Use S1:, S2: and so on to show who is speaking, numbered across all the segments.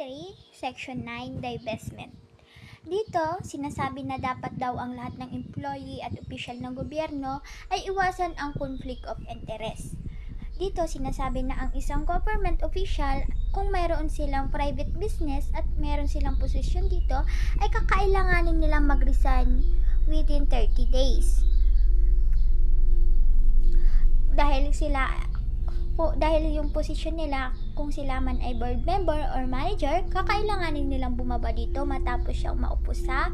S1: 3, Section 9, Divestment. Dito, sinasabi na dapat daw ang lahat ng employee at opisyal ng gobyerno ay iwasan ang conflict of interest. Dito, sinasabi na ang isang government official, kung mayroon silang private business at mayroon silang posisyon dito, ay kakailanganin nilang mag-resign within 30 days. Dahil yung posisyon nila, kung sila man ay board member or manager, kakailanganin nilang bumaba dito matapos siyang maupo sa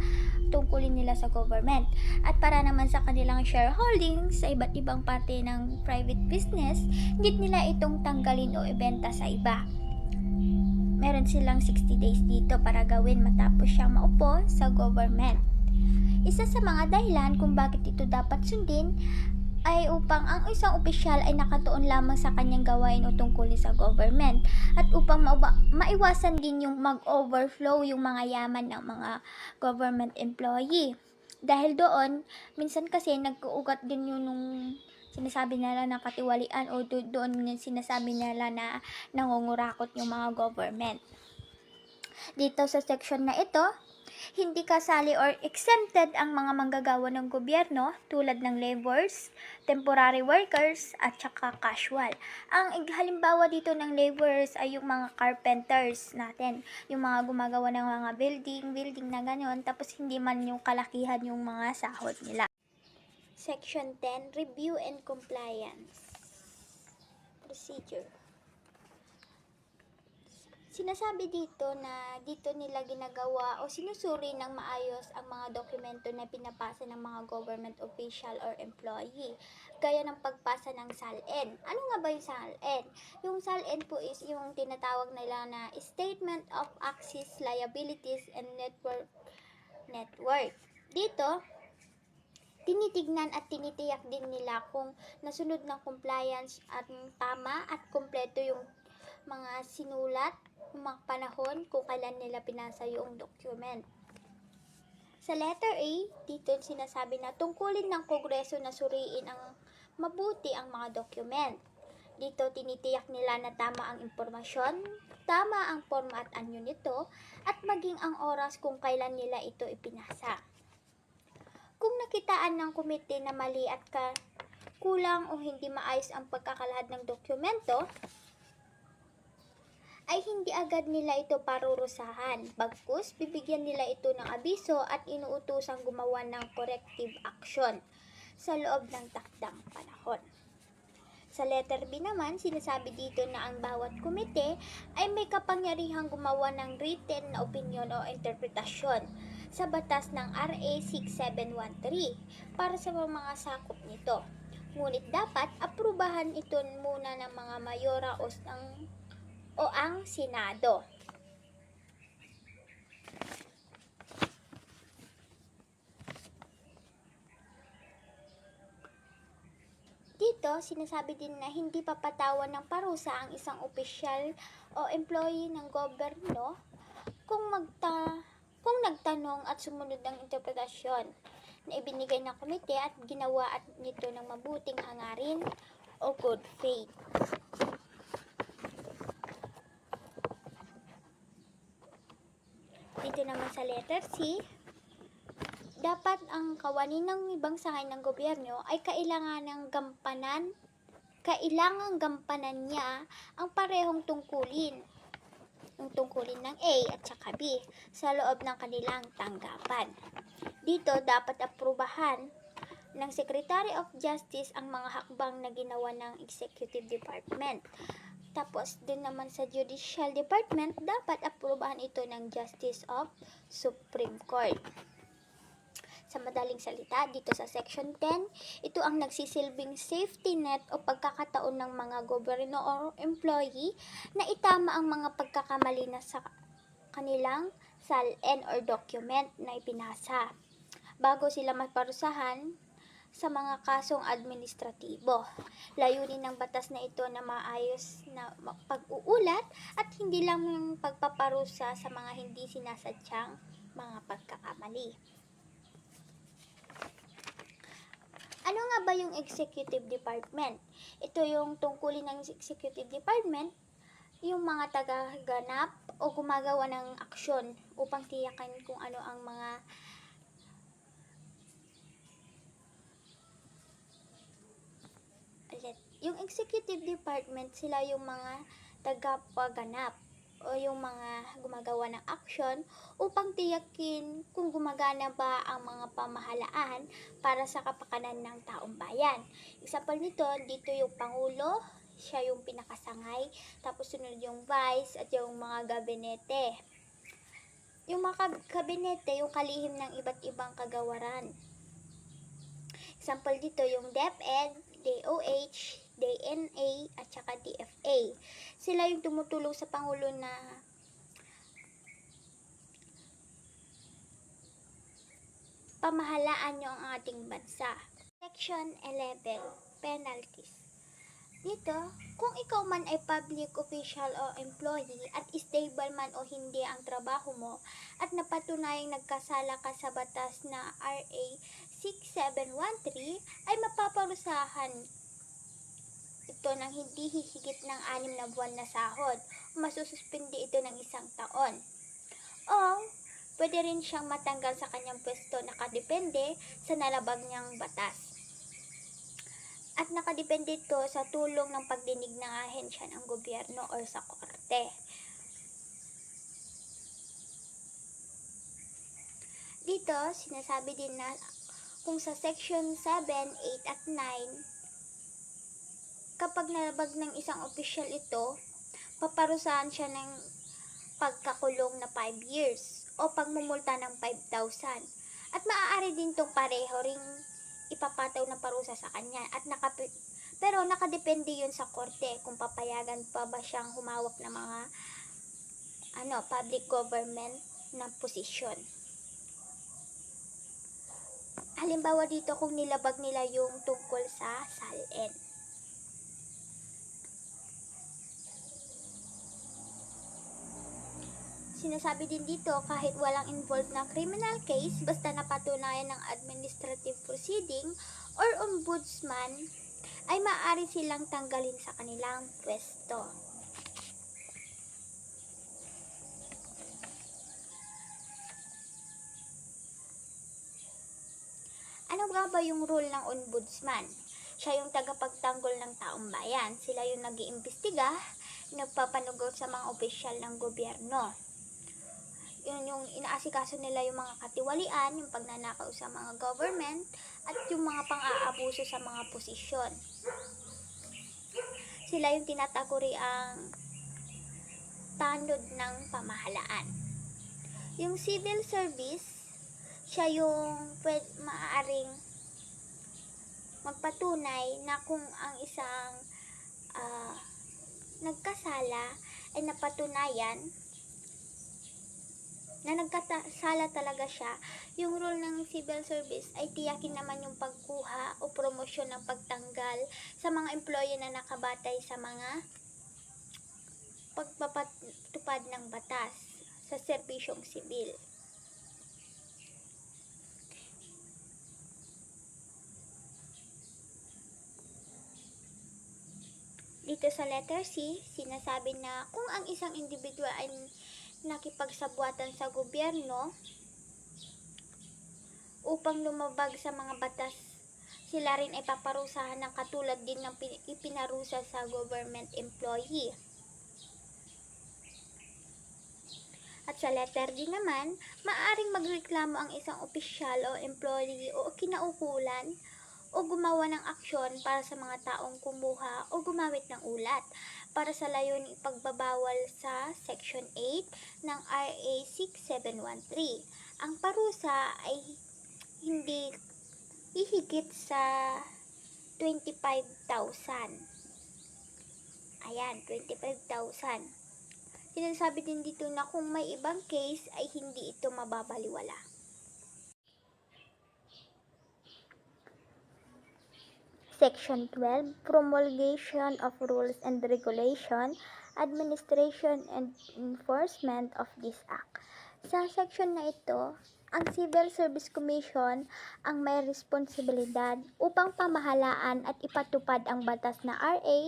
S1: tungkulin nila sa government. At para naman sa kanilang shareholding sa iba't ibang parte ng private business, hindi nila itong tanggalin o ibenta sa iba. Meron silang 60 days dito para gawin matapos siyang maupo sa government. Isa sa mga dahilan kung bakit ito dapat sundin ay upang ang isang opisyal ay nakatuon lamang sa kanyang gawain o tungkulin sa government at upang maiwasan din yung mag-overflow yung mga yaman ng mga government employee. Dahil doon, minsan kasi nag-uugat din yun nung sinasabi nila na katiwalian o doon yung sinasabi nila na nangungurakot yung mga government. Dito sa section na ito, hindi kasali or exempted ang mga manggagawa ng gobyerno tulad ng laborers, temporary workers, at saka casual. Ang halimbawa dito ng laborers ay yung mga carpenters natin, yung mga gumagawa ng mga building na gano'n, tapos hindi man yung kalakihan yung mga sahod nila. Section 10, Review and Compliance Procedure. Sinasabi dito na dito nila ginagawa o sinusuri ng maayos ang mga dokumento na pinapasa ng mga government official or employee. Gaya ng pagpasa ng SALN. Ano nga ba yung SALN? Yung SALN po is yung tinatawag nila na Statement of Assets, Liabilities, and Network. Dito, tinitignan at tinitiyak din nila kung nasunod ng compliance at tama at kumpleto yung mga sinulat, mga panahon kung kailan nila pinasa yung document. Sa letter A, dito sinasabi na tungkulin ng Kongreso na suriin ang mabuti ang mga document. Dito tinitiyak nila na tama ang impormasyon, tama ang forma at anyo nito, at maging ang oras kung kailan nila ito ipinasa. Kung nakitaan ng komite na mali at kulang o hindi maayos ang pagkakalahad ng dokumento, ay hindi agad nila ito parurusahan. Bagkus, bibigyan nila ito ng abiso at inuutosang gumawa ng corrective action sa loob ng takdang panahon. Sa letter B naman, sinasabi dito na ang bawat komite ay may kapangyarihang gumawa ng written na opinyon o interpretasyon sa batas ng RA 6713 para sa mga sakop nito. Ngunit dapat aprubahan ito muna ng mga mayora o ang Senado. Dito, sinasabi din na hindi papatawan ng parusa ang isang opisyal o employee ng gobyerno kung nagtanong at sumunod ng interpretasyon na ibinigay ng komite at ginawa at nito ng mabuting hangarin o good faith. Dito naman sa letter C, dapat ang kawani ng ibang sangay ng gobyerno ay kailangang gampanan niya ang parehong tungkulin. Yung tungkulin ng A at saka B sa loob ng kanilang tanggapan. Dito dapat aprubahan ng Secretary of Justice ang mga hakbang na ginawa ng Executive Department. Tapos, din naman sa Judicial Department, dapat aprubahan ito ng Justice of Supreme Court. Sa madaling salita, dito sa Section 10, ito ang nagsisilbing safety net o pagkakataon ng mga gobyerno o employee na itama ang mga pagkakamali na sa kanilang SALN or document na ipinasa bago sila maparusahan sa mga kasong administratibo. Layunin ng batas na ito na maayos na pag-uulat at hindi lang yung pagpaparusa sa mga hindi sinasadyang mga pagkakamali. Ano nga ba yung Executive Department? Ito yung tungkulin ng Executive Department yung mga tagaganap o gumagawa ng aksyon upang tiyakin kung ano ang mga yung executive department, sila yung mga tagapaganap o yung mga gumagawa ng aksyon upang tiyakin kung gumagana ba ang mga pamahalaan para sa kapakanan ng taong bayan. Example nito, dito yung Pangulo, siya yung pinakasangay, tapos sunod yung Vice at yung mga gabinete. Yung mga kabinete, yung kalihim ng iba't ibang kagawaran. Example dito yung DepEd, DOH, DNA, at saka DFA. Sila yung tumutulong sa Pangulo na pamahalaan nyo ang ating bansa. Section 11, Penalties. Dito, kung ikaw man ay public official o employee at stable man o hindi ang trabaho mo at napatunayang nagkasala ka sa batas na RA 6713 ay mapaparusahan ito ng hindi hihigit ng 6 na buwan na sahod o masususpindi ito ng 1 taon. O pwede rin siyang matanggal sa kanyang pwesto, nakadepende sa nalabag niyang batas. At nakadepende ito sa tulong ng pagdinig ng ahensya ng gobyerno o sa korte. Dito, sinasabi din na kung sa section 7, 8 at 9, kapag nalabag ng isang opisyal ito, paparusahan siya ng pagkakulong na 5 years o pagmumulta ng 5,000. At maaari din itong pareho ring ipapataw na parusa sa kanya at pero nakadepende yun sa korte kung papayagan pa ba siyang humawak ng mga public government na posisyon. Halimbawa dito kung nilabag nila yung tungkol sa SALN. Sinasabi din dito kahit walang involved na criminal case, basta napatunayan ng administrative proceeding or ombudsman, ay maaari silang tanggalin sa kanilang pwesto. Ano ba yung role ng ombudsman? Siya yung tagapagtanggol ng taong bayan. Sila yung nag-iimbestiga, nagpapanugot sa mga opisyal ng gobyerno. Yun yung inaasikaso nila yung mga katiwalian, yung pagnanakaw sa mga government, at yung mga pang-aabuso sa mga posisyon. Sila yung tinataguri ang tanod ng pamahalaan. Yung civil service, siya yung maaaring magpatunay na kung ang isang nagkasala ay napatunayan na nagkasala talaga siya. Yung role ng civil service ay tiyakin naman yung pagkuha o promosyon ng pagtanggal sa mga employee na nakabatay sa mga pagpapatupad ng batas sa serbisyong sibil. Dito sa letter C, sinasabi na kung ang isang individual ay nakipagsabuatan sa gobyerno upang lumabag sa mga batas, sila rin ay paparusahan ng katulad din ng ipinarusa sa government employee. At sa letter D naman, maaaring magreklamo ang isang opisyal o employee o kinaukulan o gumawa ng aksyon para sa mga taong kumuha o gumamit ng ulat para sa layuning ipagbabawal sa Section 8 ng RA 6713. Ang parusa ay hindi hihigit sa 25,000. Ayan, 25,000. Sinasabi din dito na kung may ibang case ay hindi ito mababaliwala. Section 12, Promulgation of Rules and Regulation, Administration and Enforcement of this Act. Sa section na ito, ang Civil Service Commission ang may responsibilidad upang pamahalaan at ipatupad ang batas na RA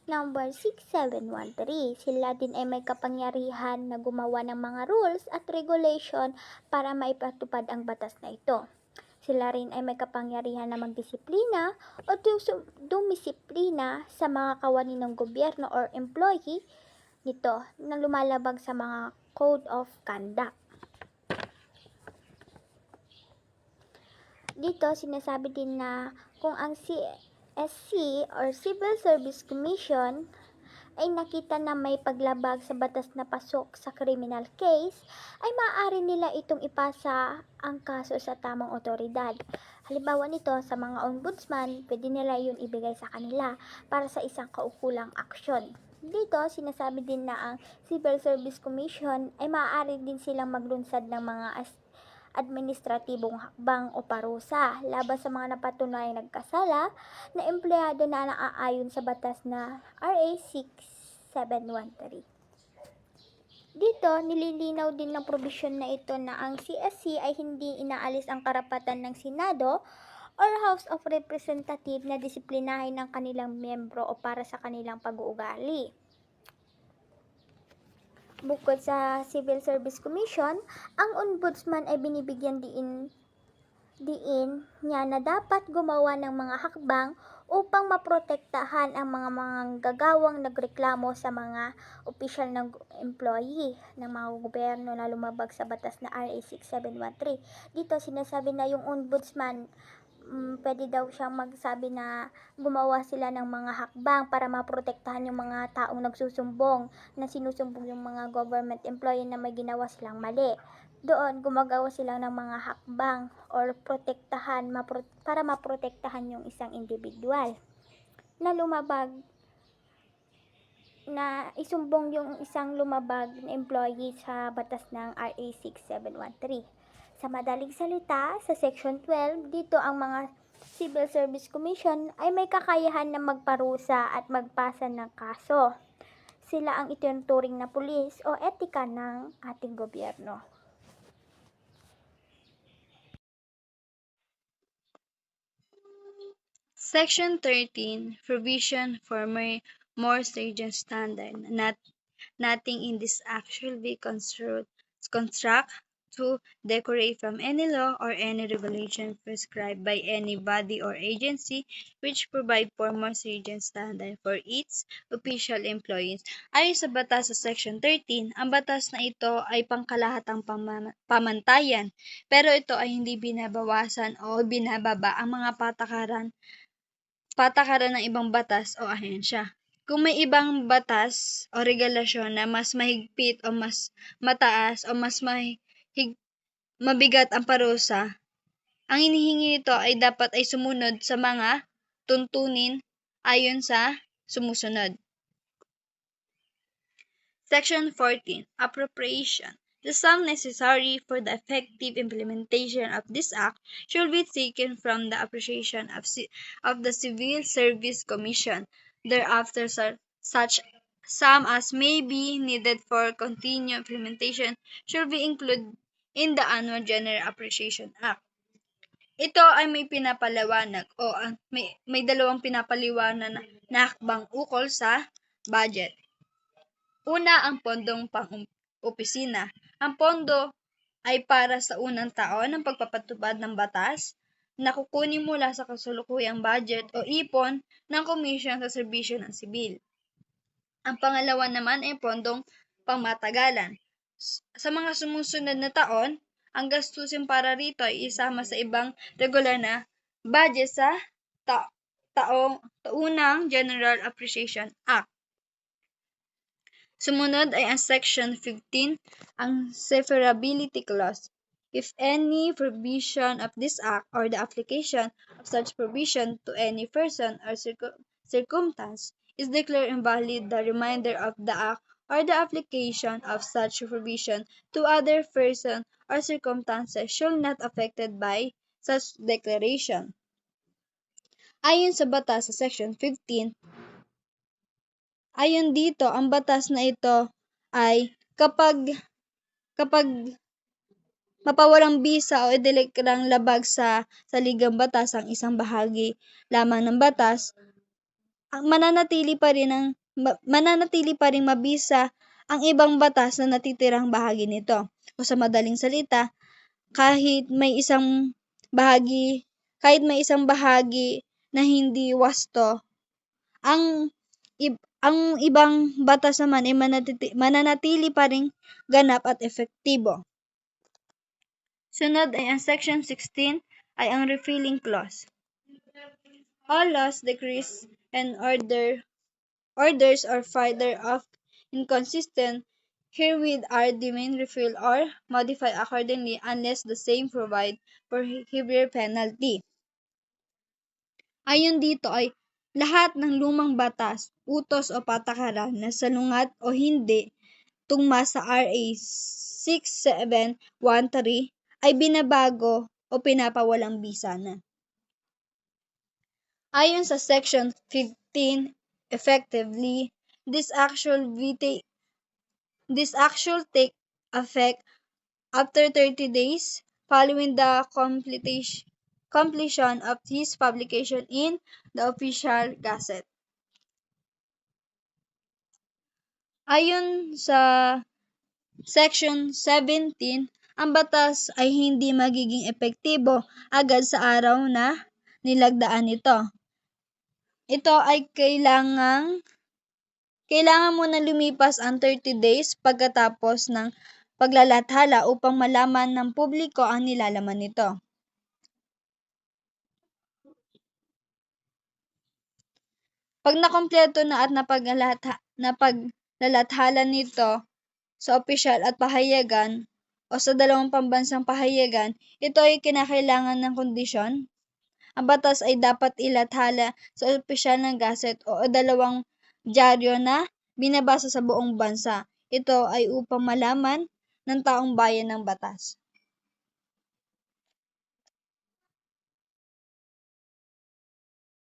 S1: Number 6713, sila din ay may kapangyarihan na gumawa ng mga rules at regulation para maipatupad ang batas na ito. Sila rin ay may kapangyarihan na magdisiplina o dumisiplina sa mga kawani ng gobyerno or employee nito na lumalabag sa mga code of conduct. Dito, sinasabi din na kung ang CSC or Civil Service Commission ay nakita na may paglabag sa batas na pasok sa criminal case, ay maaari nila itong ipasa ang kaso sa tamang otoridad. Halimbawa nito, sa mga ombudsman, pwede nila yun ibigay sa kanila para sa isang kaukulang aksyon. Dito, sinasabi din na ang Civil Service Commission ay maaari din silang maglunsad ng mga administratibong hakbang o parusa laban sa mga napatunayang nagkasala na empleyado na naaayon sa batas na RA 6713. Dito, nililinaw din ng probisyon na ito na ang CSC ay hindi inaalis ang karapatan ng Senado or House of Representative na disiplinahin ng kanilang miyembro o para sa kanilang pag-uugali. Bukod sa Civil Service Commission, ang ombudsman ay binibigyan diin niya na dapat gumawa ng mga hakbang upang maprotektahan ang mga manggagawang nagreklamo sa mga opisyal ng employee ng mga gobyerno na lumabag sa batas na RA 6713. Dito sinasabi na yung ombudsman pwede daw siyang magsabi na gumawa sila ng mga hakbang para maprotektahan yung mga taong nagsusumbong na sinusumbong yung mga government employee na may ginawa silang mali. Doon, gumagawa sila ng mga hakbang or protektahan para maprotektahan yung isang individual na lumabag, na isumbong yung isang lumabag na employee sa batas ng RA 6713. Sa madaling salita, sa Section 12, dito ang mga Civil Service Commission ay may kakayahan na magparusa at magpasa ng kaso. Sila ang itinuturing na pulis o etika ng ating gobyerno.
S2: Section 13, provision for more stringent standard. Nothing in this act shall be construct to decorate from any law or any regulation prescribed by any body or agency which provide for more stringent standard for its official employees. Ayon sa batas sa Section 13, ang batas na ito ay pangkalahatang pamantayan, pero ito ay hindi binabawasan o binababa ang mga patakaran ng ibang batas o ahensya. Kung may ibang batas o regulasyon na mas mahigpit o mas mataas o mas mabigat ang parusa, ang hinihingi nito ay dapat ay sumunod sa mga tuntunin ayon sa sumusunod. Section 14, appropriation. The sum necessary for the effective implementation of this act should be taken from the appropriation of the Civil Service Commission. Thereafter, such sum as may be needed for continued implementation should be included in the Annual General Appropriation Act. Ito ay may pinapaliwanag o may dalawang pinapaliwanag na hakbang ukol sa budget. Una, ang pondong pang-opisina. Ang pondo ay para sa unang taon ng pagpapatupad ng batas na kukunin mula sa kasalukuyang budget o ipon ng Komisyon sa Serbisyo ng Sibil. Ang pangalawa naman ay pondong pangmatagalan. Sa mga sumusunod na taon, ang gastusin para rito ay isama sa ibang regular na budget sa taunang General Appropriation Act. Sumunod ay ang Section 15, ang severability clause. If any provision of this act or the application of such provision to any person or circumstance is declared invalid, the remainder of the act or the application of such provision to other person or circumstances shall not affected by such declaration. Ayon sa batas sa Section 15, ayon dito, ang batas na ito ay kapag mapawalang bisa o ideklarang labag sa saligang batas ang isang bahagi lamang ng batas, mananatili pa ring mabisa ang ibang batas na natitirang bahagi nito. O sa madaling salita, kahit may isang bahagi na hindi wasto, ang ibang batas naman ay mananatili pa ring ganap at epektibo. Sunod ay ang Section 16 ay ang repealing clause. All laws, decrees, and orders or further of inconsistent herewith are deemed repealed or modified accordingly unless the same provide for heavier penalty. Ayon dito ay lahat ng lumang batas, utos o patakaran na salungat o hindi tugma sa RA 6713 ay binabago o pinapawalang bisa na. Ayon sa Section 15, effectively, this act take effect after 30 days following the completion of his publication in the Official Gazette. Ayon sa Section 17, ang batas ay hindi magiging epektibo agad sa araw na nilagdaan nito. Ito ay kailangan muna lumipas ang 30 days pagkatapos ng paglalathala upang malaman ng publiko ang nilalaman nito. Pag nakumpleto na at napaglalathala nito sa opisyal at pahayagan o sa dalawang pambansang pahayagan, ito ay kinakailangan ng kondisyon. Ang batas ay dapat ilathala sa opisyal ng Gazette o dalawang dyaryo na binabasa sa buong bansa. Ito ay upang malaman ng taong bayan ng batas.